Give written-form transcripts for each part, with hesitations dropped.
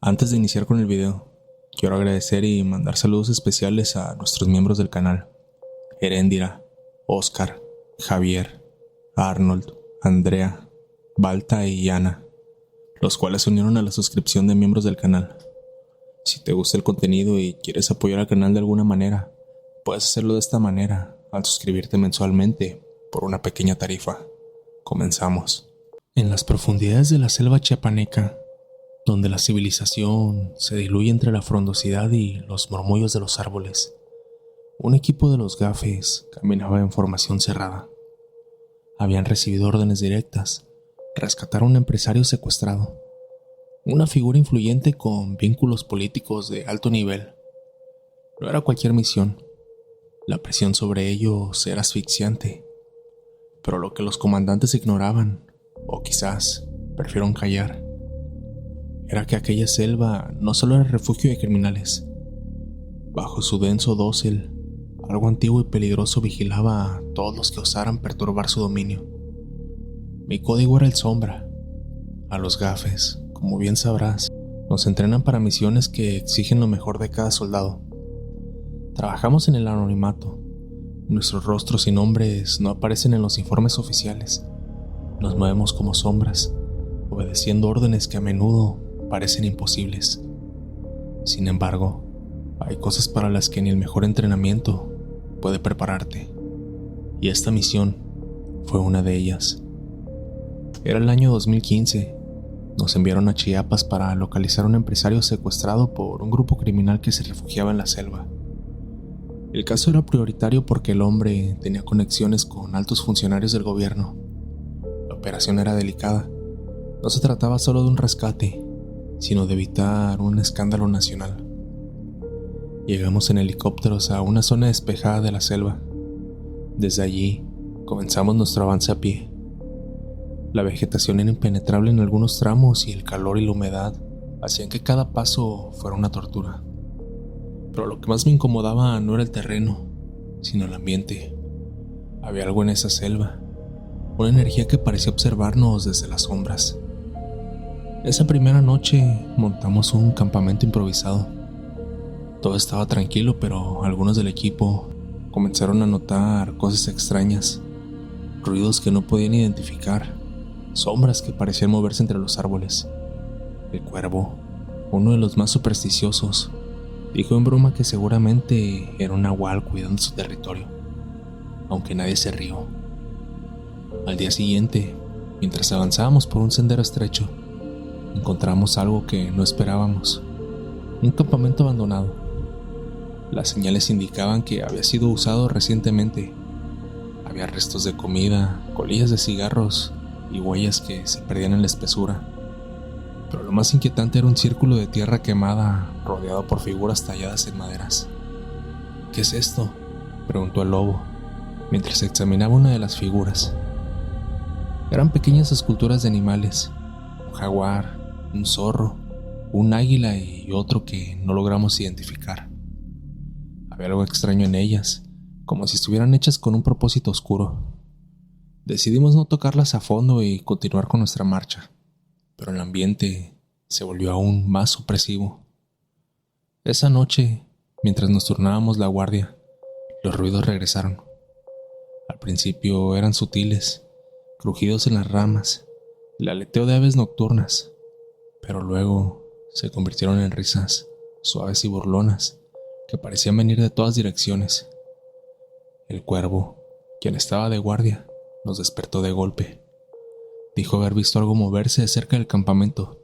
Antes de iniciar con el video, quiero agradecer y mandar saludos especiales a nuestros miembros del canal: Heréndira, Oscar, Javier, Arnold, Andrea, Balta y Ana, los cuales se unieron a la suscripción de miembros del canal. Si te gusta el contenido y quieres apoyar al canal de alguna manera, puedes hacerlo de esta manera, al suscribirte mensualmente por una pequeña tarifa. Comenzamos. En las profundidades de la selva chiapaneca, donde la civilización se diluye entre la frondosidad y los murmullos de los árboles, un equipo de los Gafes caminaba en formación cerrada. Habían recibido órdenes directas: rescatar a un empresario secuestrado, una figura influyente con vínculos políticos de alto nivel. No era cualquier misión. La presión sobre ellos era asfixiante, pero lo que los comandantes ignoraban, o quizás prefirieron callar, era que aquella selva no solo era refugio de criminales. Bajo su denso dosel, algo antiguo y peligroso vigilaba a todos los que osaran perturbar su dominio. Mi código era el Sombra. A los Gafes, como bien sabrás, nos entrenan para misiones que exigen lo mejor de cada soldado. Trabajamos en el anonimato. Nuestros rostros y nombres no aparecen en los informes oficiales. Nos movemos como sombras, obedeciendo órdenes que a menudo parecen imposibles. Sin embargo, hay cosas para las que ni el mejor entrenamiento puede prepararte, y esta misión fue una de ellas. Era el año 2015. Nos enviaron a Chiapas para localizar a un empresario secuestrado por un grupo criminal que se refugiaba en la selva. El caso era prioritario porque el hombre tenía conexiones con altos funcionarios del gobierno. La operación era delicada. No se trataba solo de un rescate, sino de evitar un escándalo nacional. Llegamos en helicópteros a una zona despejada de la selva. Desde allí comenzamos nuestro avance a pie. La vegetación era impenetrable en algunos tramos y el calor y la humedad hacían que cada paso fuera una tortura. Pero lo que más me incomodaba no era el terreno, sino el ambiente. Había algo en esa selva, una energía que parecía observarnos desde las sombras. Esa primera noche montamos un campamento improvisado. Todo estaba tranquilo, pero algunos del equipo comenzaron a notar cosas extrañas, ruidos que no podían identificar, sombras que parecían moverse entre los árboles. El cuervo, uno de los más supersticiosos, dijo en broma que seguramente era un nahual cuidando su territorio, aunque nadie se rió. Al día siguiente, mientras avanzábamos por un sendero estrecho, encontramos algo que no esperábamos: un campamento abandonado. Las señales indicaban que había sido usado recientemente. Había restos de comida, colillas de cigarros y huellas que se perdían en la espesura. Pero lo más inquietante era un círculo de tierra quemada rodeado por figuras talladas en maderas. ¿Qué es esto?, preguntó el lobo, mientras examinaba una de las figuras. Eran pequeñas esculturas de animales: un jaguar, un zorro, un águila y otro que no logramos identificar. Había algo extraño en ellas, como si estuvieran hechas con un propósito oscuro. Decidimos no tocarlas a fondo y continuar con nuestra marcha, pero el ambiente se volvió aún más opresivo. Esa noche, mientras nos turnábamos la guardia, los ruidos regresaron. Al principio eran sutiles, crujidos en las ramas, el aleteo de aves nocturnas, pero luego se convirtieron en risas suaves y burlonas que parecían venir de todas direcciones. El cuervo, quien estaba de guardia, nos despertó de golpe. Dijo haber visto algo moverse cerca del campamento,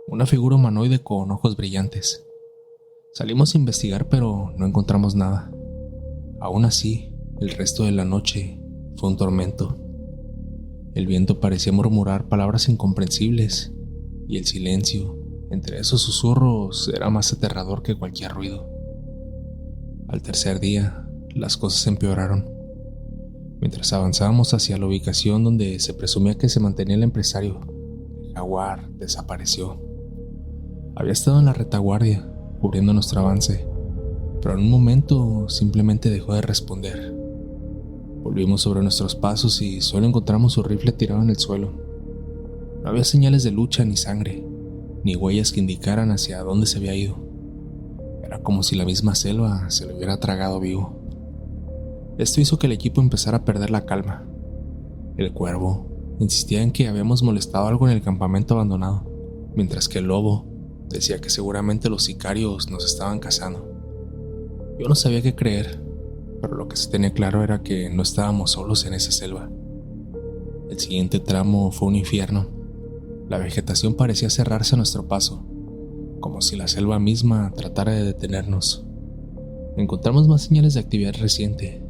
una figura humanoide con ojos brillantes. Salimos a investigar, pero no encontramos nada. Aún así, el resto de la noche fue un tormento. El viento parecía murmurar palabras incomprensibles, y el silencio entre esos susurros era más aterrador que cualquier ruido. Al tercer día, las cosas empeoraron. Mientras avanzábamos hacia la ubicación donde se presumía que se mantenía el empresario, el jaguar desapareció. Había estado en la retaguardia, cubriendo nuestro avance, pero en un momento simplemente dejó de responder. Volvimos sobre nuestros pasos y solo encontramos su rifle tirado en el suelo. No había señales de lucha ni sangre, ni huellas que indicaran hacia dónde se había ido. Era como si la misma selva se lo hubiera tragado vivo. Esto hizo que el equipo empezara a perder la calma. El cuervo insistía en que habíamos molestado algo en el campamento abandonado, mientras que el lobo decía que seguramente los sicarios nos estaban cazando. Yo no sabía qué creer, pero lo que se tenía claro era que no estábamos solos en esa selva. El siguiente tramo fue un infierno. La vegetación parecía cerrarse a nuestro paso, como si la selva misma tratara de detenernos. Encontramos más señales de actividad reciente,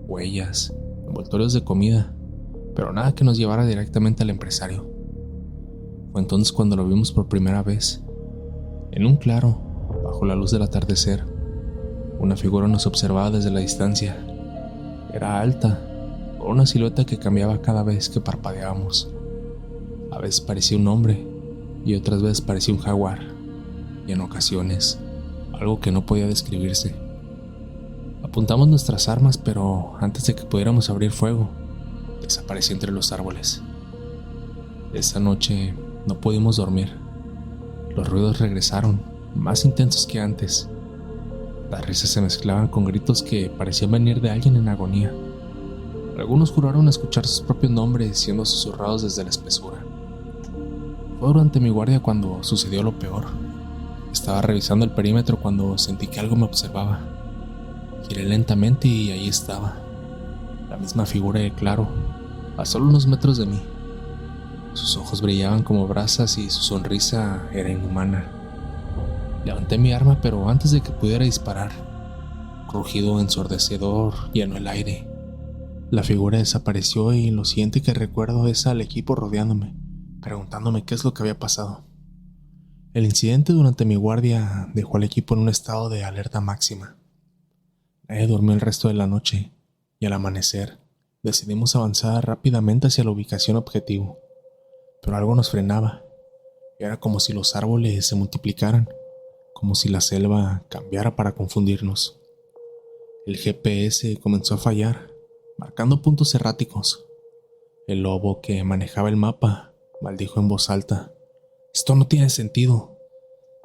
huellas, envoltorios de comida, pero nada que nos llevara directamente al empresario. Fue entonces cuando lo vimos por primera vez. En un claro, bajo la luz del atardecer, una figura nos observaba desde la distancia. Era alta, con una silueta que cambiaba cada vez que parpadeábamos. A veces parecía un hombre y otras veces parecía un jaguar, y en ocasiones algo que no podía describirse. Apuntamos nuestras armas, pero antes de que pudiéramos abrir fuego, desapareció entre los árboles. Esa noche no pudimos dormir. Los ruidos regresaron, más intensos que antes. Las risas se mezclaban con gritos que parecían venir de alguien en agonía. Algunos juraron escuchar sus propios nombres siendo susurrados desde la espesura. Fue durante mi guardia cuando sucedió lo peor. Estaba revisando el perímetro cuando sentí que algo me observaba. Giré lentamente y ahí estaba, la misma figura de Claro, a solo unos metros de mí. Sus ojos brillaban como brasas y su sonrisa era inhumana. Levanté mi arma, pero antes de que pudiera disparar, rugido ensordecedor llenó el aire. La figura desapareció y lo siguiente que recuerdo es al equipo rodeándome, preguntándome qué es lo que había pasado. El incidente durante mi guardia dejó al equipo en un estado de alerta máxima. Nadie durmió el resto de la noche, y al amanecer decidimos avanzar rápidamente hacia la ubicación objetivo. Pero algo nos frenaba. Era como si los árboles se multiplicaran, como si la selva cambiara para confundirnos. El GPS comenzó a fallar, marcando puntos erráticos. El lobo que manejaba el mapa maldijo en voz alta: «Esto no tiene sentido»,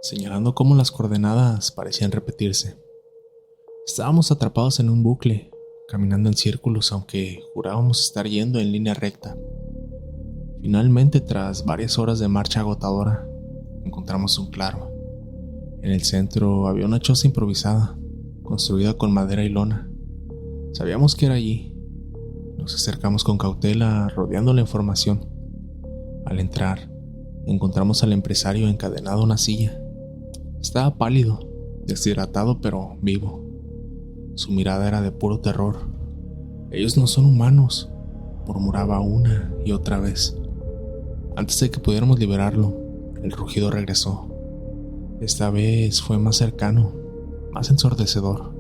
señalando cómo las coordenadas parecían repetirse. Estábamos atrapados en un bucle, caminando en círculos aunque jurábamos estar yendo en línea recta. Finalmente, tras varias horas de marcha agotadora, encontramos un claro. En el centro había una choza improvisada, construida con madera y lona. Sabíamos que era allí. Nos acercamos con cautela, rodeando la información. Al entrar, encontramos al empresario encadenado a una silla. Estaba pálido, deshidratado pero vivo. Su mirada era de puro terror. «Ellos no son humanos», murmuraba una y otra vez. Antes de que pudiéramos liberarlo, el rugido regresó. Esta vez fue más cercano, más ensordecedor.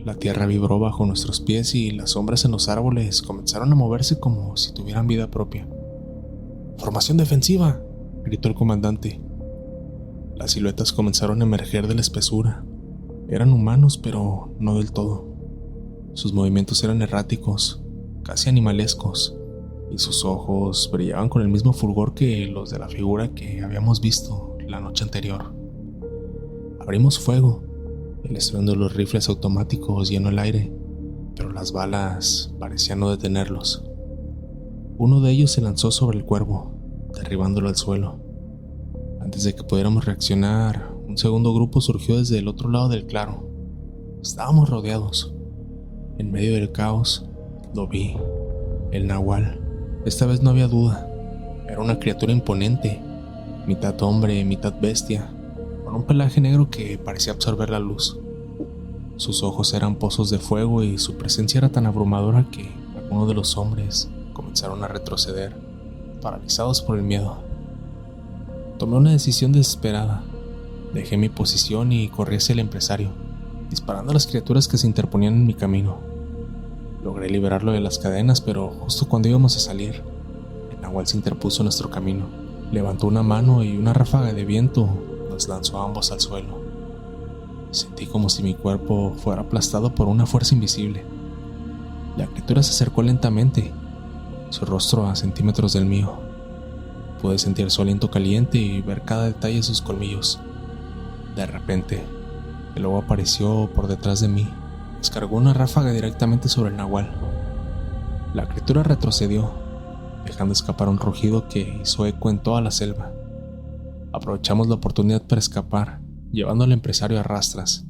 La tierra vibró bajo nuestros pies y las sombras en los árboles comenzaron a moverse como si tuvieran vida propia. «¡Formación defensiva!», gritó el comandante. Las siluetas comenzaron a emerger de la espesura. Eran humanos, pero no del todo. Sus movimientos eran erráticos, casi animalescos, y sus ojos brillaban con el mismo fulgor que los de la figura que habíamos visto la noche anterior. Abrimos fuego. El estruendo de los rifles automáticos llenó el aire, pero las balas parecían no detenerlos. Uno de ellos se lanzó sobre el cuervo, derribándolo al suelo. Antes de que pudiéramos reaccionar, un segundo grupo surgió desde el otro lado del claro. Estábamos rodeados. En medio del caos, lo vi. El nahual. Esta vez no había duda. Era una criatura imponente, mitad hombre, mitad bestia, con un pelaje negro que parecía absorber la luz. Sus ojos eran pozos de fuego y su presencia era tan abrumadora que algunos de los hombres comenzaron a retroceder, paralizados por el miedo. Tomé una decisión desesperada. Dejé mi posición y corrí hacia el empresario, disparando a las criaturas que se interponían en mi camino. Logré liberarlo de las cadenas, pero justo cuando íbamos a salir, el nahual se interpuso en nuestro camino. Levantó una mano y una ráfaga de viento nos lanzó a ambos al suelo. Sentí como si mi cuerpo fuera aplastado por una fuerza invisible. La criatura se acercó lentamente, su rostro a centímetros del mío. Pude sentir su aliento caliente y ver cada detalle de sus colmillos. De repente, el lobo apareció por detrás de mí. Descargó una ráfaga directamente sobre el nahual. La criatura retrocedió, dejando escapar un rugido que hizo eco en toda la selva. Aprovechamos la oportunidad para escapar, llevando al empresario a rastras.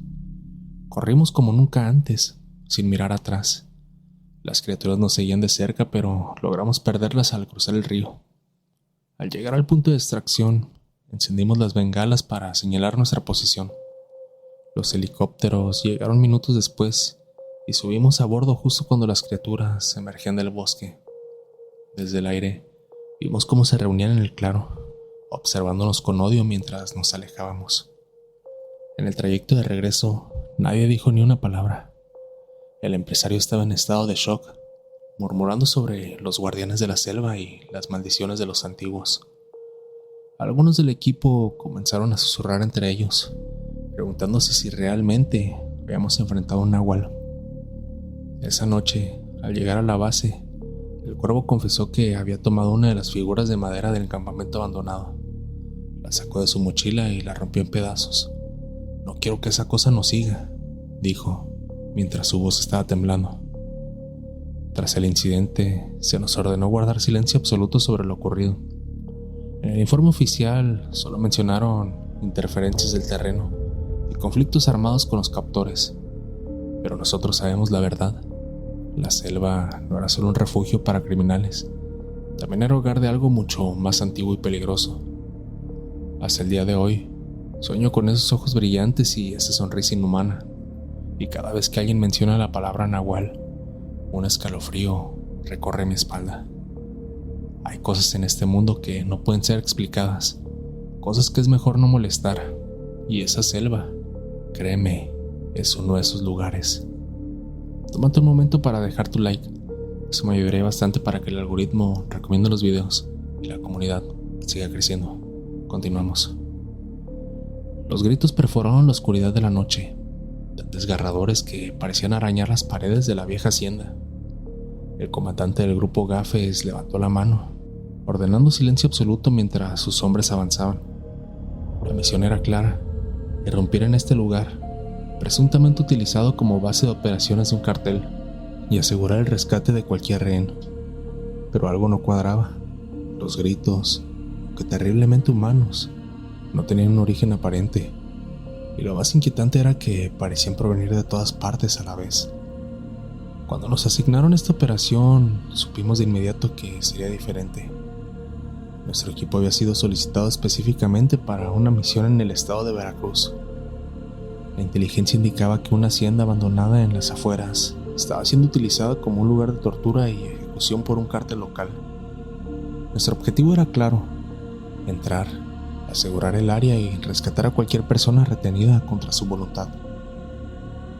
Corrimos como nunca antes, sin mirar atrás. Las criaturas nos seguían de cerca, pero logramos perderlas al cruzar el río. Al llegar al punto de extracción, encendimos las bengalas para señalar nuestra posición. Los helicópteros llegaron minutos después y subimos a bordo justo cuando las criaturas emergían del bosque. Desde el aire, vimos cómo se reunían en el claro, observándonos con odio mientras nos alejábamos. En el trayecto de regreso, nadie dijo ni una palabra. El empresario estaba en estado de shock, murmurando sobre los guardianes de la selva y las maldiciones de los antiguos. Algunos del equipo comenzaron a susurrar entre ellos, preguntándose si realmente habíamos enfrentado a un nahual. Esa noche, al llegar a la base, el cuervo confesó que había tomado una de las figuras de madera del campamento abandonado. La sacó de su mochila y la rompió en pedazos. «No quiero que esa cosa nos siga», dijo, mientras su voz estaba temblando. Tras el incidente, se nos ordenó guardar silencio absoluto sobre lo ocurrido. En el informe oficial solo mencionaron interferencias del terreno y conflictos armados con los captores. Pero nosotros sabemos la verdad. La selva no era solo un refugio para criminales, también era hogar de algo mucho más antiguo y peligroso. Hasta el día de hoy, sueño con esos ojos brillantes y esa sonrisa inhumana, y cada vez que alguien menciona la palabra nahual, un escalofrío recorre mi espalda. Hay cosas en este mundo que no pueden ser explicadas, cosas que es mejor no molestar, y esa selva, créeme, es uno de esos lugares. Tómate un momento para dejar tu like, eso me ayudaría bastante para que el algoritmo recomiende los videos y la comunidad siga creciendo. Continuamos. Los gritos perforaron la oscuridad de la noche, tan desgarradores que parecían arañar las paredes de la vieja hacienda. El comandante del grupo Gafes levantó la mano, ordenando silencio absoluto mientras sus hombres avanzaban. La misión era clara: irrumpir en este lugar, presuntamente utilizado como base de operaciones de un cartel, y asegurar el rescate de cualquier rehén. Pero algo no cuadraba. Los gritos, aunque terriblemente humanos, no tenían un origen aparente, y lo más inquietante era que parecían provenir de todas partes a la vez. Cuando nos asignaron esta operación, supimos de inmediato que sería diferente. Nuestro equipo había sido solicitado específicamente para una misión en el estado de Veracruz. La inteligencia indicaba que una hacienda abandonada en las afueras estaba siendo utilizada como un lugar de tortura y ejecución por un cártel local. Nuestro objetivo era claro: entrar, asegurar el área y rescatar a cualquier persona retenida contra su voluntad.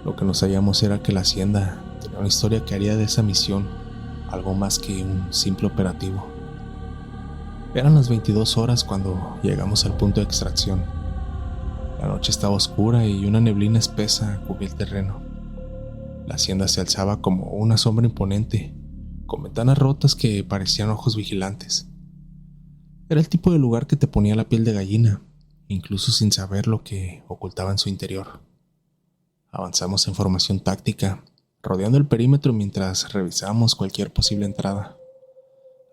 Lo que no sabíamos era que la hacienda tenía una historia que haría de esa misión algo más que un simple operativo. Eran las 22 horas cuando llegamos al punto de extracción. La noche estaba oscura y una neblina espesa cubría el terreno. La hacienda se alzaba como una sombra imponente, con ventanas rotas que parecían ojos vigilantes. Era el tipo de lugar que te ponía la piel de gallina, incluso sin saber lo que ocultaba en su interior. Avanzamos en formación táctica, rodeando el perímetro mientras revisábamos cualquier posible entrada.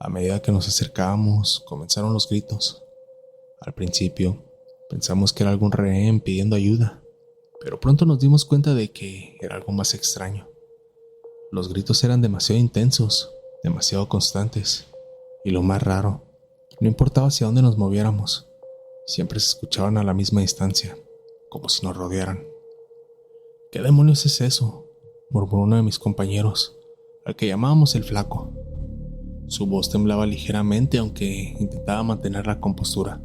A medida que nos acercábamos, comenzaron los gritos. Al principio, pensamos que era algún rehén pidiendo ayuda, pero pronto nos dimos cuenta de que era algo más extraño. Los gritos eran demasiado intensos, demasiado constantes, y lo más raro, no importaba hacia dónde nos moviéramos, siempre se escuchaban a la misma distancia, como si nos rodearan. «¿Qué demonios es eso?», murmuró uno de mis compañeros, al que llamábamos el Flaco. Su voz temblaba ligeramente, aunque intentaba mantener la compostura.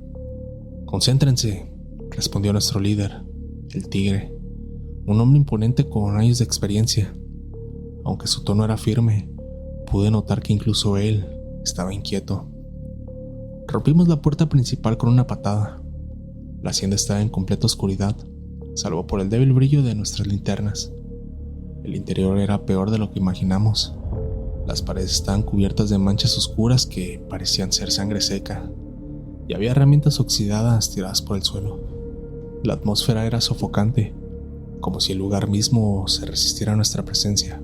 «Concéntrense», respondió nuestro líder, el Tigre, un hombre imponente con años de experiencia. Aunque su tono era firme, pude notar que incluso él estaba inquieto. Rompimos la puerta principal con una patada. La hacienda estaba en completa oscuridad, salvo por el débil brillo de nuestras linternas. El interior era peor de lo que imaginamos. Las paredes estaban cubiertas de manchas oscuras que parecían ser sangre seca, y había herramientas oxidadas tiradas por el suelo. La atmósfera era sofocante, como si el lugar mismo se resistiera a nuestra presencia.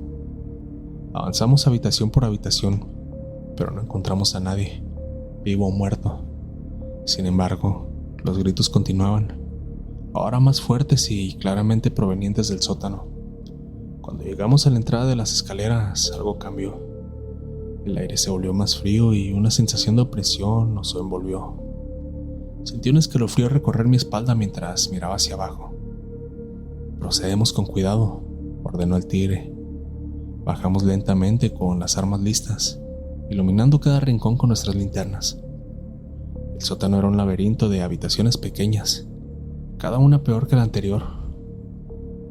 Avanzamos habitación por habitación, pero no encontramos a nadie, vivo o muerto. Sin embargo, los gritos continuaban, ahora más fuertes y claramente provenientes del sótano. Cuando llegamos a la entrada de las escaleras, algo cambió. El aire se volvió más frío y una sensación de opresión nos envolvió. Sentí un escalofrío recorrer mi espalda mientras miraba hacia abajo. Procedemos con cuidado, ordenó el tigre. Bajamos lentamente con las armas listas, iluminando cada rincón con nuestras linternas. El sótano era un laberinto de habitaciones pequeñas, cada una peor que la anterior.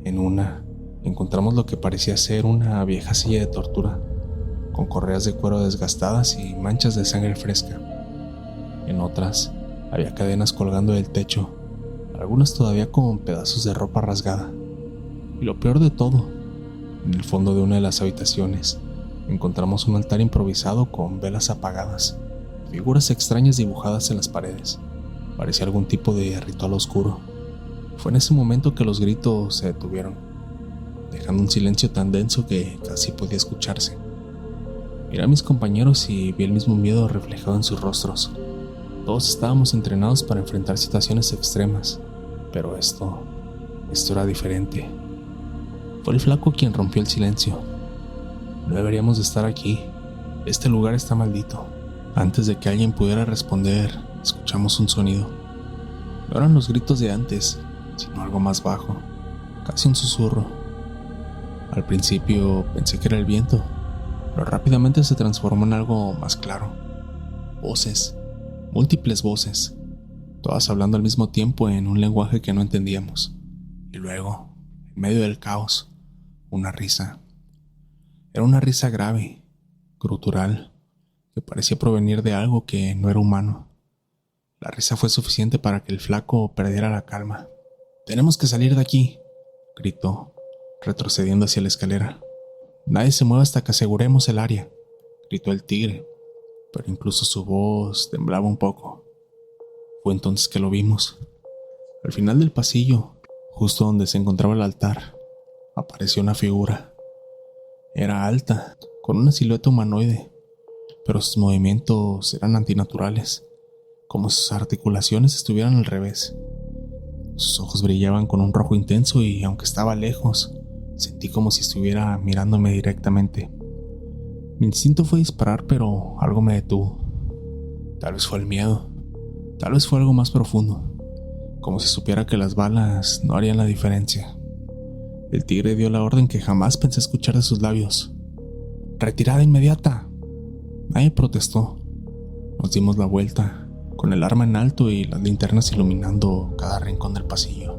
En una, encontramos lo que parecía ser una vieja silla de tortura, con correas de cuero desgastadas y manchas de sangre fresca. En otras, había cadenas colgando del techo, algunas todavía con pedazos de ropa rasgada. Y lo peor de todo, en el fondo de una de las habitaciones, encontramos un altar improvisado con velas apagadas, figuras extrañas dibujadas en las paredes. Parecía algún tipo de ritual oscuro. Fue en ese momento que los gritos se detuvieron, dejando un silencio tan denso que casi podía escucharse. Miré a mis compañeros y vi el mismo miedo reflejado en sus rostros. Todos estábamos entrenados para enfrentar situaciones extremas, pero esto era diferente. Fue el flaco quien rompió el silencio. No deberíamos de estar aquí. Este lugar está maldito. Antes de que alguien pudiera responder, escuchamos un sonido. No eran los gritos de antes, sino algo más bajo, casi un susurro. Al principio pensé que era el viento, pero rápidamente se transformó en algo más claro. Voces, múltiples voces, todas hablando al mismo tiempo en un lenguaje que no entendíamos. Y luego, en medio del caos, una risa. Era una risa grave, gutural, que parecía provenir de algo que no era humano. La risa fue suficiente para que el flaco perdiera la calma. «Tenemos que salir de aquí», gritó, retrocediendo hacia la escalera. «Nadie se mueva hasta que aseguremos el área», gritó el tigre, pero incluso su voz temblaba un poco. Fue entonces que lo vimos. Al final del pasillo, justo donde se encontraba el altar, apareció una figura. Era alta, con una silueta humanoide, pero sus movimientos eran antinaturales, como si sus articulaciones estuvieran al revés. Sus ojos brillaban con un rojo intenso y, aunque estaba lejos, sentí como si estuviera mirándome directamente. Mi instinto fue disparar, pero algo me detuvo. Tal vez fue el miedo, tal vez fue algo más profundo, como si supiera que las balas no harían la diferencia. El tigre dio la orden que jamás pensé escuchar de sus labios: «¡Retirada inmediata!». Nadie protestó. Nos dimos la vuelta, con el arma en alto y las linternas iluminando cada rincón del pasillo,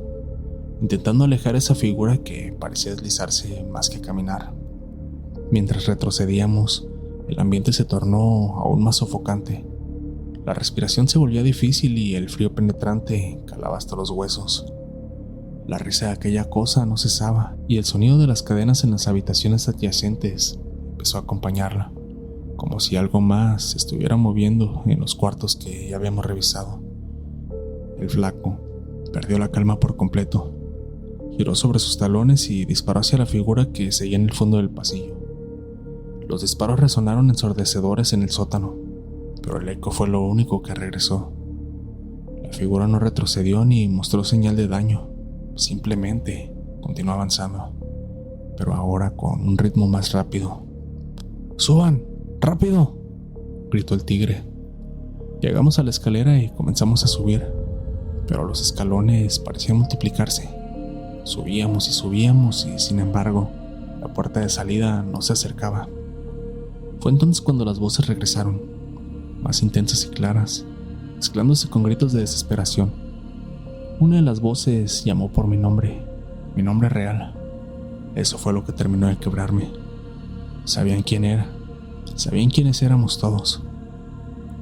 intentando alejar esa figura que parecía deslizarse más que caminar. Mientras retrocedíamos, el ambiente se tornó aún más sofocante. La respiración se volvía difícil y el frío penetrante calaba hasta los huesos. La risa de aquella cosa no cesaba y el sonido de las cadenas en las habitaciones adyacentes empezó a acompañarla, como si algo más se estuviera moviendo en los cuartos que ya habíamos revisado. El flaco perdió la calma por completo, giró sobre sus talones y disparó hacia la figura que seguía en el fondo del pasillo. Los disparos resonaron ensordecedores en el sótano, pero el eco fue lo único que regresó. La figura no retrocedió ni mostró señal de daño, simplemente continuó avanzando, pero ahora con un ritmo más rápido. «¡Suban! ¡Rápido!», gritó el tigre. Llegamos a la escalera y comenzamos a subir, pero los escalones parecían multiplicarse. Subíamos y, sin embargo, la puerta de salida no se acercaba. Fue entonces cuando las voces regresaron, más intensas y claras, mezclándose con gritos de desesperación. Una de las voces llamó por mi nombre real. Eso fue lo que terminó de quebrarme. Sabían quién era. Sabían quiénes éramos todos.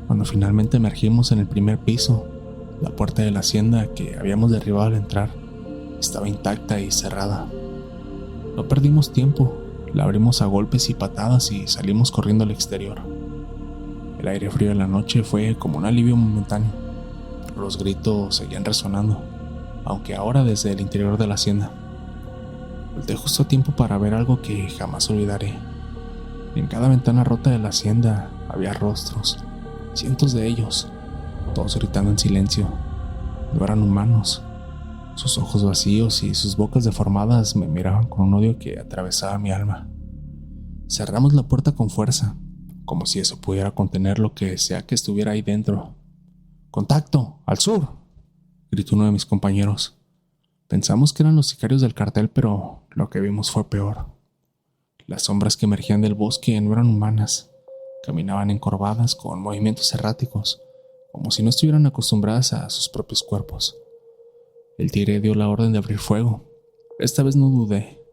Cuando finalmente emergimos en el primer piso, la puerta de la hacienda que habíamos derribado al entrar estaba intacta y cerrada. No perdimos tiempo, la abrimos a golpes y patadas y salimos corriendo al exterior. El aire frío de la noche fue como un alivio momentáneo, Los gritos seguían resonando, aunque ahora desde el interior de la hacienda. Volté justo a tiempo para ver algo que jamás olvidaré. En cada ventana rota de la hacienda había rostros, cientos de ellos, todos gritando en silencio. No eran humanos. Sus ojos vacíos y sus bocas deformadas me miraban con un odio que atravesaba mi alma. Cerramos la puerta con fuerza, como si eso pudiera contener lo que sea que estuviera ahí dentro. ¡Contacto! ¡Al sur!, gritó uno de mis compañeros. Pensamos que eran los sicarios del cartel, pero lo que vimos fue peor. Las sombras que emergían del bosque no eran humanas. Caminaban encorvadas con movimientos erráticos, como si no estuvieran acostumbradas a sus propios cuerpos. El tigre dio la orden de abrir fuego. Esta vez no dudé.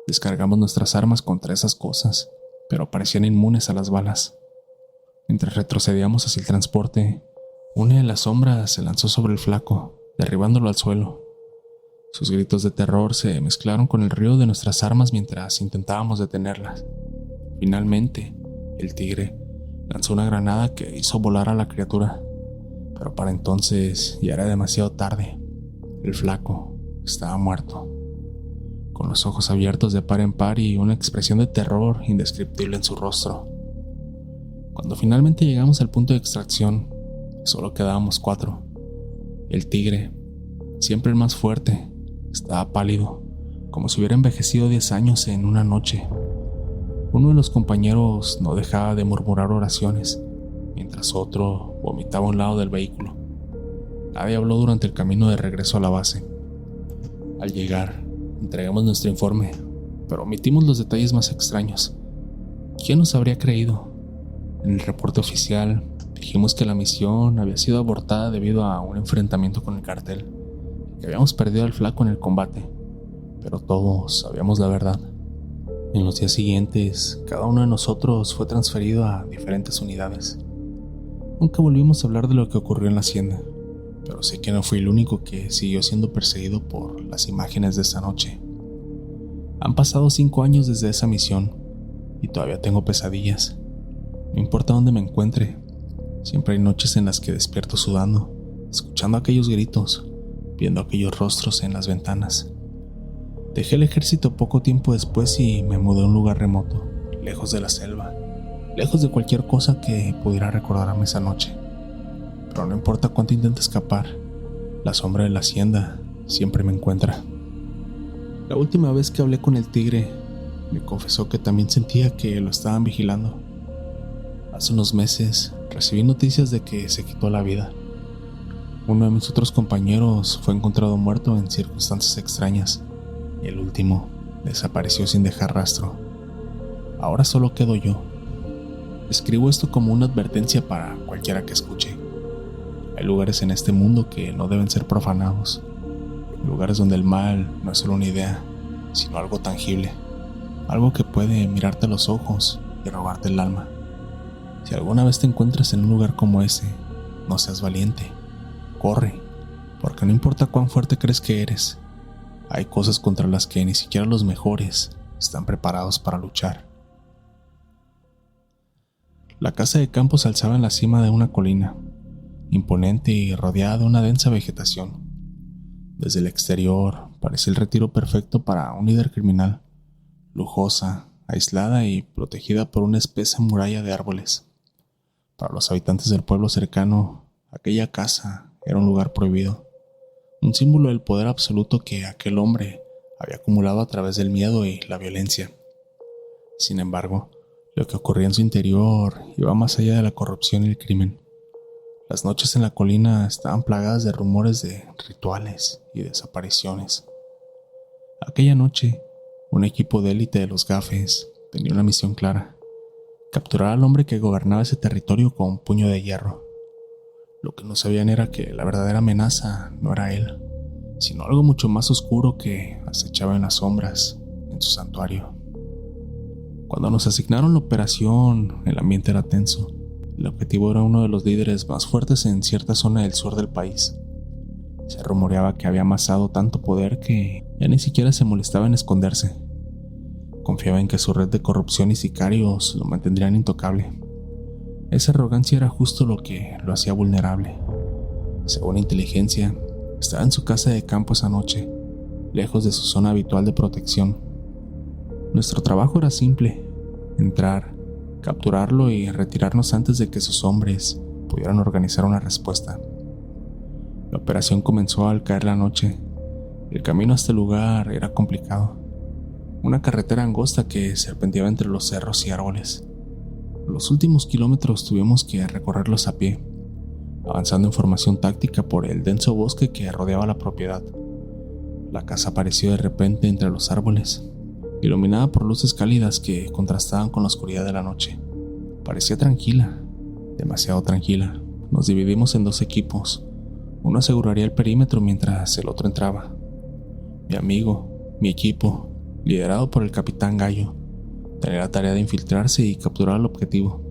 Descargamos nuestras armas contra esas cosas, pero parecían inmunes a las balas. Mientras retrocedíamos hacia el transporte, una de las sombras se lanzó sobre el flaco, derribándolo al suelo. Sus gritos de terror se mezclaron con el ruido de nuestras armas mientras intentábamos detenerlas. Finalmente, el tigre lanzó una granada que hizo volar a la criatura, pero para entonces ya era demasiado tarde. El flaco estaba muerto, con los ojos abiertos de par en par y una expresión de terror indescriptible en su rostro. Cuando finalmente llegamos al punto de extracción, solo quedábamos 4. El tigre, siempre el más fuerte, estaba pálido, como si hubiera envejecido 10 años en una noche. Uno de los compañeros no dejaba de murmurar oraciones, mientras otro vomitaba a un lado del vehículo. Nadie habló durante el camino de regreso a la base. Al llegar, entregamos nuestro informe, pero omitimos los detalles más extraños. ¿Quién nos habría creído? En el reporte oficial, dijimos que la misión había sido abortada debido a un enfrentamiento con el cartel, que habíamos perdido al flaco en el combate, pero todos sabíamos la verdad. En los días siguientes, cada uno de nosotros fue transferido a diferentes unidades. Nunca volvimos a hablar de lo que ocurrió en la hacienda, pero sé que no fui el único que siguió siendo perseguido por las imágenes de esa noche. Han pasado 5 años desde esa misión y todavía tengo pesadillas. No importa dónde me encuentre, siempre hay noches en las que despierto sudando, escuchando aquellos gritos, viendo aquellos rostros en las ventanas. Dejé el ejército poco tiempo después y me mudé a un lugar remoto, lejos de la selva, lejos de cualquier cosa que pudiera recordarme esa noche. Pero no importa cuánto intente escapar, la sombra de la hacienda siempre me encuentra. La última vez que hablé con el tigre, me confesó que también sentía que lo estaban vigilando. Hace unos meses recibí noticias de que se quitó la vida. Uno de mis otros compañeros fue encontrado muerto en circunstancias extrañas y el último desapareció sin dejar rastro. Ahora solo quedo yo. Escribo esto como una advertencia para cualquiera que escuche. Hay lugares en este mundo que no deben ser profanados. Lugares donde el mal no es solo una idea, sino algo tangible. Algo que puede mirarte a los ojos y robarte el alma. Si alguna vez te encuentras en un lugar como ese, no seas valiente. Corre, porque no importa cuán fuerte crees que eres, hay cosas contra las que ni siquiera los mejores están preparados para luchar. La casa de campo se alzaba en la cima de una colina, imponente y rodeada de una densa vegetación. Desde el exterior parecía el retiro perfecto para un líder criminal, lujosa, aislada y protegida por una espesa muralla de árboles. Para los habitantes del pueblo cercano, aquella casa era un lugar prohibido, un símbolo del poder absoluto que aquel hombre había acumulado a través del miedo y la violencia. Sin embargo, lo que ocurría en su interior iba más allá de la corrupción y el crimen. Las noches en la colina estaban plagadas de rumores de rituales y desapariciones. Aquella noche, un equipo de élite de los Gafes tenía una misión clara: capturar al hombre que gobernaba ese territorio con un puño de hierro. Lo que no sabían era que la verdadera amenaza no era él, sino algo mucho más oscuro que acechaba en las sombras en su santuario. Cuando nos asignaron la operación, el ambiente era tenso. El objetivo era uno de los líderes más fuertes en cierta zona del sur del país. Se rumoreaba que había amasado tanto poder que ya ni siquiera se molestaba en esconderse. Confiaba en que su red de corrupción y sicarios lo mantendrían intocable. Esa arrogancia era justo lo que lo hacía vulnerable. Según la inteligencia, estaba en su casa de campo esa noche, lejos de su zona habitual de protección. Nuestro trabajo era simple: entrar, capturarlo y retirarnos antes de que sus hombres pudieran organizar una respuesta. La operación comenzó al caer la noche. El camino hasta el lugar era complicado. Una carretera angosta que serpenteaba entre los cerros y árboles. Los últimos kilómetros tuvimos que recorrerlos a pie, avanzando en formación táctica por el denso bosque que rodeaba la propiedad. La casa apareció de repente entre los árboles, iluminada por luces cálidas que contrastaban con la oscuridad de la noche. Parecía tranquila, demasiado tranquila. Nos dividimos en 2 equipos. Uno aseguraría el perímetro mientras el otro entraba. Mi amigo, mi equipo, liderado por el capitán Gallo, tenía la tarea de infiltrarse y capturar el objetivo.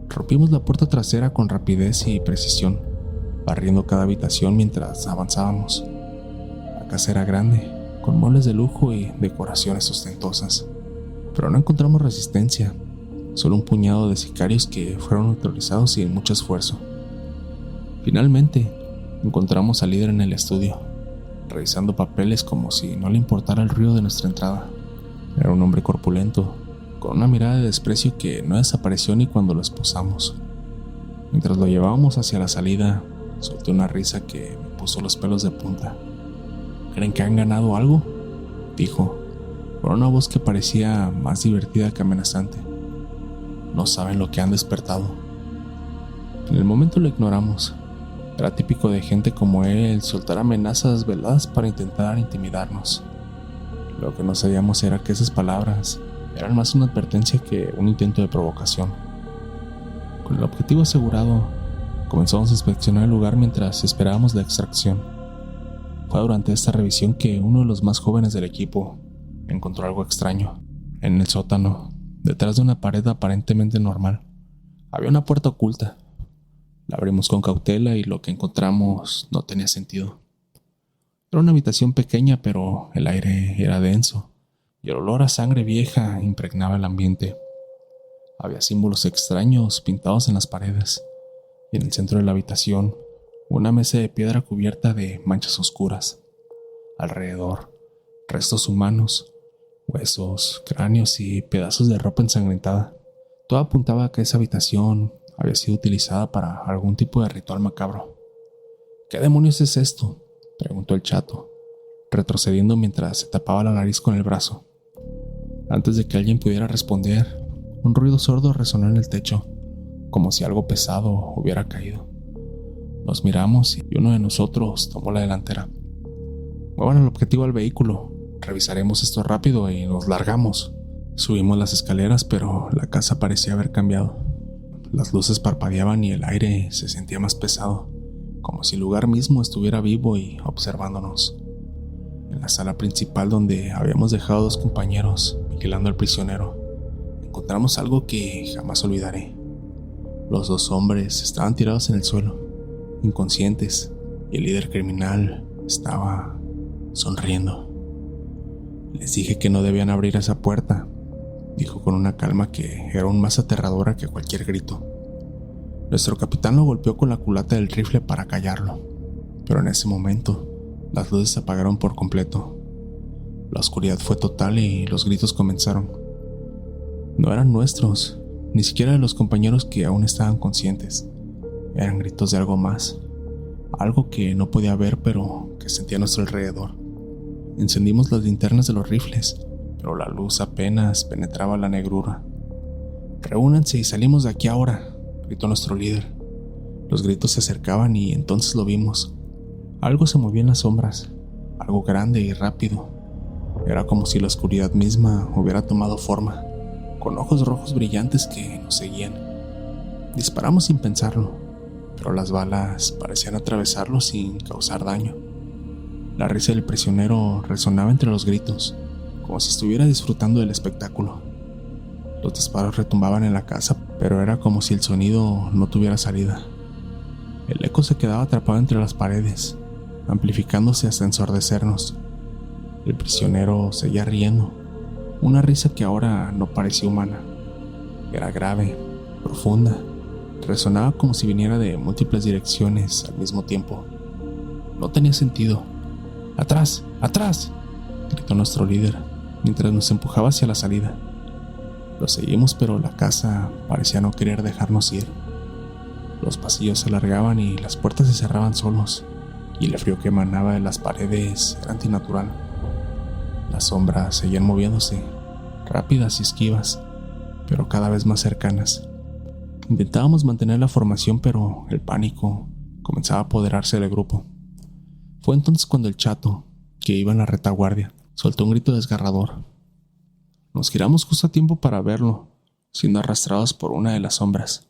Rompimos la puerta trasera con rapidez y precisión, barriendo cada habitación mientras avanzábamos. La casa era grande, con muebles de lujo y decoraciones ostentosas, pero no encontramos resistencia, solo un puñado de sicarios que fueron neutralizados sin mucho esfuerzo. Finalmente, encontramos al líder en el estudio, revisando papeles como si no le importara el ruido de nuestra entrada. Era un hombre corpulento, con una mirada de desprecio que no desapareció ni cuando lo esposamos. Mientras lo llevábamos hacia la salida, solté una risa que me puso los pelos de punta. ¿Creen que han ganado algo?, dijo, con una voz que parecía más divertida que amenazante. No saben lo que han despertado. En el momento lo ignoramos. Era típico de gente como él soltar amenazas veladas para intentar intimidarnos. Lo que no sabíamos era que esas palabras eran más una advertencia que un intento de provocación. Con el objetivo asegurado, comenzamos a inspeccionar el lugar mientras esperábamos la extracción. Fue durante esta revisión que uno de los más jóvenes del equipo encontró algo extraño. En el sótano, detrás de una pared aparentemente normal, había una puerta oculta. La abrimos con cautela y lo que encontramos no tenía sentido. Era una habitación pequeña, pero el aire era denso y el olor a sangre vieja impregnaba el ambiente. Había símbolos extraños pintados en las paredes, y en el centro de la habitación, una mesa de piedra cubierta de manchas oscuras. Alrededor, restos humanos, huesos, cráneos y pedazos de ropa ensangrentada. Todo apuntaba a que esa habitación había sido utilizada para algún tipo de ritual macabro. ¿Qué demonios es esto?, preguntó el chato, retrocediendo mientras se tapaba la nariz con el brazo. Antes de que alguien pudiera responder, un ruido sordo resonó en el techo, como si algo pesado hubiera caído. Nos miramos y uno de nosotros tomó la delantera. Muevan el objetivo al vehículo, revisaremos esto rápido y nos largamos. Subimos las escaleras, pero la casa parecía haber cambiado. Las luces parpadeaban y el aire se sentía más pesado, como si el lugar mismo estuviera vivo y observándonos. En la sala principal, donde habíamos dejado a 2 compañeros vigilando al prisionero, encontramos algo que jamás olvidaré. Los 2 hombres estaban tirados en el suelo, inconscientes, y el líder criminal estaba sonriendo. Les dije que no debían abrir esa puerta, dijo con una calma que era aún más aterradora que cualquier grito. Nuestro capitán lo golpeó con la culata del rifle para callarlo, pero en ese momento las luces se apagaron por completo. La oscuridad fue total y los gritos comenzaron. No eran nuestros, ni siquiera de los compañeros que aún estaban conscientes. Eran gritos de algo más, algo que no podía ver pero que sentía a nuestro alrededor. Encendimos las linternas de los rifles, pero la luz apenas penetraba la negrura. «Reúnanse y salimos de aquí ahora», gritó nuestro líder. Los gritos se acercaban y entonces lo vimos. Algo se movía en las sombras, algo grande y rápido. Era como si la oscuridad misma hubiera tomado forma, con ojos rojos brillantes que nos seguían. Disparamos sin pensarlo, pero las balas parecían atravesarlo sin causar daño. La risa del prisionero resonaba entre los gritos, como si estuviera disfrutando del espectáculo. Los disparos retumbaban en la casa, pero era como si el sonido no tuviera salida. El eco se quedaba atrapado entre las paredes, amplificándose hasta ensordecernos. El prisionero seguía riendo, una risa que ahora no parecía humana. Era grave, profunda, Resonaba como si viniera de múltiples direcciones al mismo tiempo. No tenía sentido. ¡Atrás! ¡Atrás!, gritó nuestro líder mientras nos empujaba hacia la salida. Lo seguimos, pero la casa parecía no querer dejarnos ir. Los pasillos se alargaban y las puertas se cerraban solos, y el frío que emanaba de las paredes era antinatural. Las sombras seguían moviéndose, rápidas y esquivas, pero cada vez más cercanas. Intentábamos mantener la formación, pero el pánico comenzaba a apoderarse del grupo. Fue entonces cuando el chato, que iba en la retaguardia, soltó un grito desgarrador. Nos giramos justo a tiempo para verlo, siendo arrastrados por una de las sombras.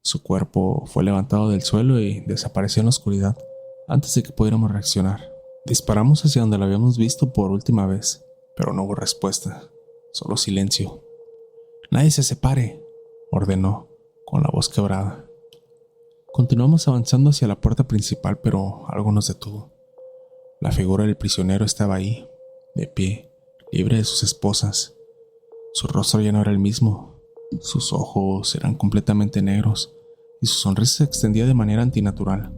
Su cuerpo fue levantado del suelo y desapareció en la oscuridad antes de que pudiéramos reaccionar. Disparamos hacia donde lo habíamos visto por última vez, pero no hubo respuesta, solo silencio. «¡Nadie se separe!», ordenó, con la voz quebrada. Continuamos avanzando hacia la puerta principal, pero algo nos detuvo. La figura del prisionero estaba ahí, de pie, libre de sus esposas. Su rostro ya no era el mismo. Sus ojos eran completamente negros y su sonrisa se extendía de manera antinatural,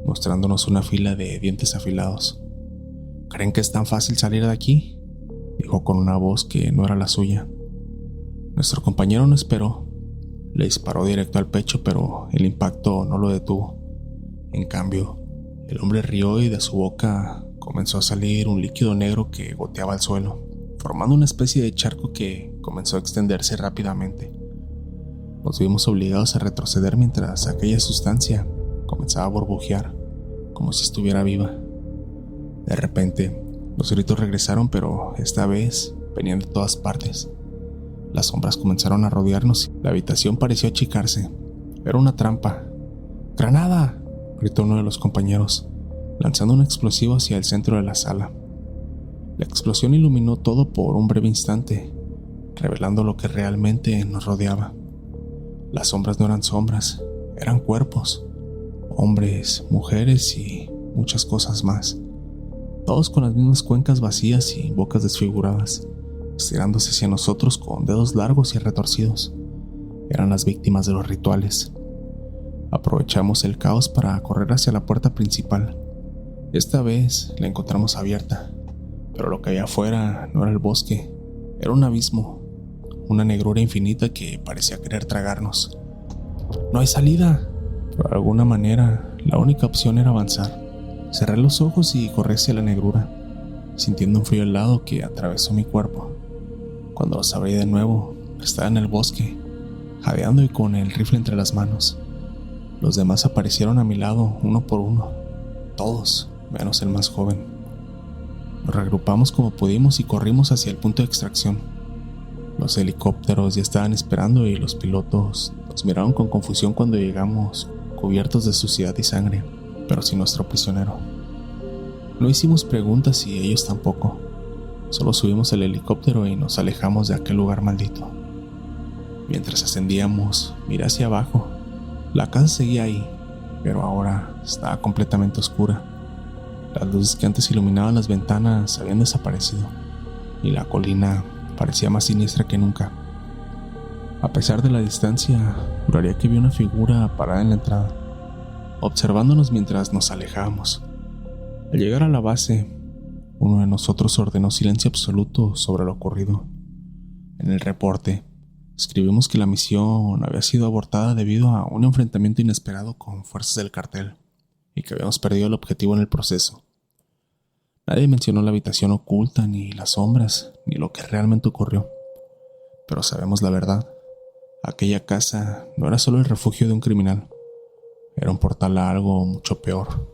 mostrándonos una fila de dientes afilados. «¿Creen que es tan fácil salir de aquí?», dijo con una voz que no era la suya. Nuestro compañero no esperó. Le disparó directo al pecho, pero el impacto no lo detuvo. En cambio, el hombre rió y de su boca comenzó a salir un líquido negro que goteaba al suelo, formando una especie de charco que comenzó a extenderse rápidamente. Nos vimos obligados a retroceder mientras aquella sustancia comenzaba a burbujear, como si estuviera viva. De repente, los gritos regresaron, pero esta vez venían de todas partes. Las sombras comenzaron a rodearnos y la habitación pareció achicarse. Era una trampa. «¡Granada!», gritó uno de los compañeros, lanzando un explosivo hacia el centro de la sala. La explosión iluminó todo por un breve instante, revelando lo que realmente nos rodeaba. Las sombras no eran sombras, eran cuerpos, hombres, mujeres y muchas cosas más, todos con las mismas cuencas vacías y bocas desfiguradas, estirándose hacia nosotros con dedos largos y retorcidos. Eran las víctimas de los rituales. Aprovechamos el caos para correr hacia la puerta principal. Esta vez la encontramos abierta, pero lo que había afuera no era el bosque, era un abismo, una negrura infinita que parecía querer tragarnos. «¡No hay salida!», pero de alguna manera la única opción era avanzar. Cerré los ojos y corrí hacia la negrura, sintiendo un frío helado que atravesó mi cuerpo. Cuando los abrí de nuevo, estaba en el bosque, jadeando y con el rifle entre las manos. Los demás aparecieron a mi lado, uno por uno, todos, menos el más joven. Nos reagrupamos como pudimos y corrimos hacia el punto de extracción. Los helicópteros ya estaban esperando y los pilotos nos miraron con confusión cuando llegamos, cubiertos de suciedad y sangre, pero sin nuestro prisionero. No hicimos preguntas y ellos tampoco. Solo subimos el helicóptero y nos alejamos de aquel lugar maldito. Mientras ascendíamos, miré hacia abajo. La casa seguía ahí, pero ahora estaba completamente oscura. Las luces que antes iluminaban las ventanas habían desaparecido, y la colina parecía más siniestra que nunca. A pesar de la distancia, juraría que vi una figura parada en la entrada, observándonos mientras nos alejábamos. Al llegar a la base, uno de nosotros ordenó silencio absoluto sobre lo ocurrido. En el reporte, escribimos que la misión había sido abortada debido a un enfrentamiento inesperado con fuerzas del cartel y que habíamos perdido el objetivo en el proceso. Nadie mencionó la habitación oculta, ni las sombras, ni lo que realmente ocurrió. Pero sabemos la verdad. Aquella casa no era solo el refugio de un criminal. Era un portal a algo mucho peor.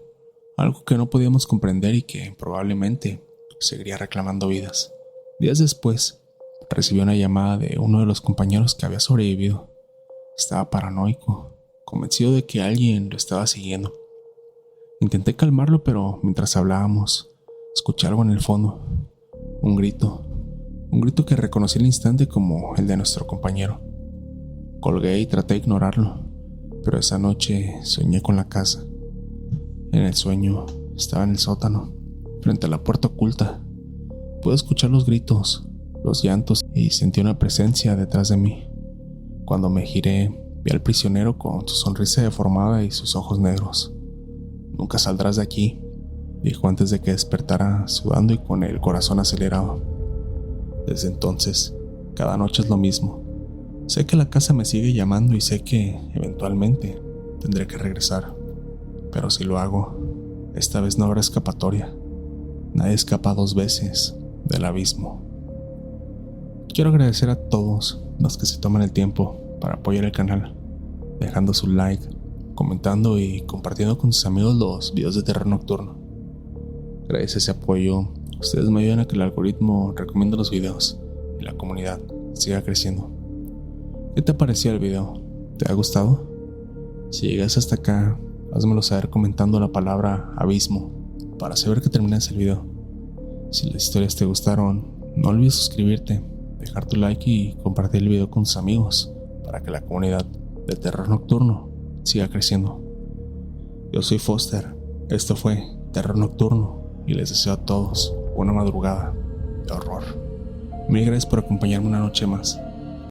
Algo que no podíamos comprender y que probablemente seguiría reclamando vidas. Días después, recibí una llamada de uno de los compañeros que había sobrevivido. Estaba paranoico, convencido de que alguien lo estaba siguiendo. Intenté calmarlo, pero mientras hablábamos, escuché algo en el fondo. Un grito que reconocí al instante como el de nuestro compañero. Colgué y traté de ignorarlo, pero esa noche soñé con la casa. En el sueño estaba en el sótano, frente a la puerta oculta. Pude escuchar los gritos, los llantos y sentí una presencia detrás de mí. Cuando me giré, Vi al prisionero con su sonrisa deformada y sus ojos negros. «Nunca saldrás de aquí», dijo antes de que despertara, sudando y con el corazón acelerado. Desde entonces, cada noche es lo mismo. Sé que la casa me sigue llamando y sé que, eventualmente, tendré que regresar. Pero si lo hago, esta vez no habrá escapatoria. Nadie escapa 2 veces del abismo. Quiero agradecer a todos los que se toman el tiempo para apoyar el canal, dejando su like, comentando y compartiendo con sus amigos los videos de terror nocturno. Gracias a ese apoyo, ustedes me ayudan a que el algoritmo recomiende los videos y la comunidad siga creciendo. ¿Qué te pareció el video? ¿Te ha gustado? Si llegas hasta acá, házmelo saber comentando la palabra abismo para saber que terminas el video. Si las historias te gustaron, no olvides suscribirte, dejar tu like y compartir el video con tus amigos para que la comunidad de terror nocturno siga creciendo. Yo soy Foster, esto fue Terror Nocturno y les deseo a todos una madrugada de horror. Mil gracias por acompañarme una noche más.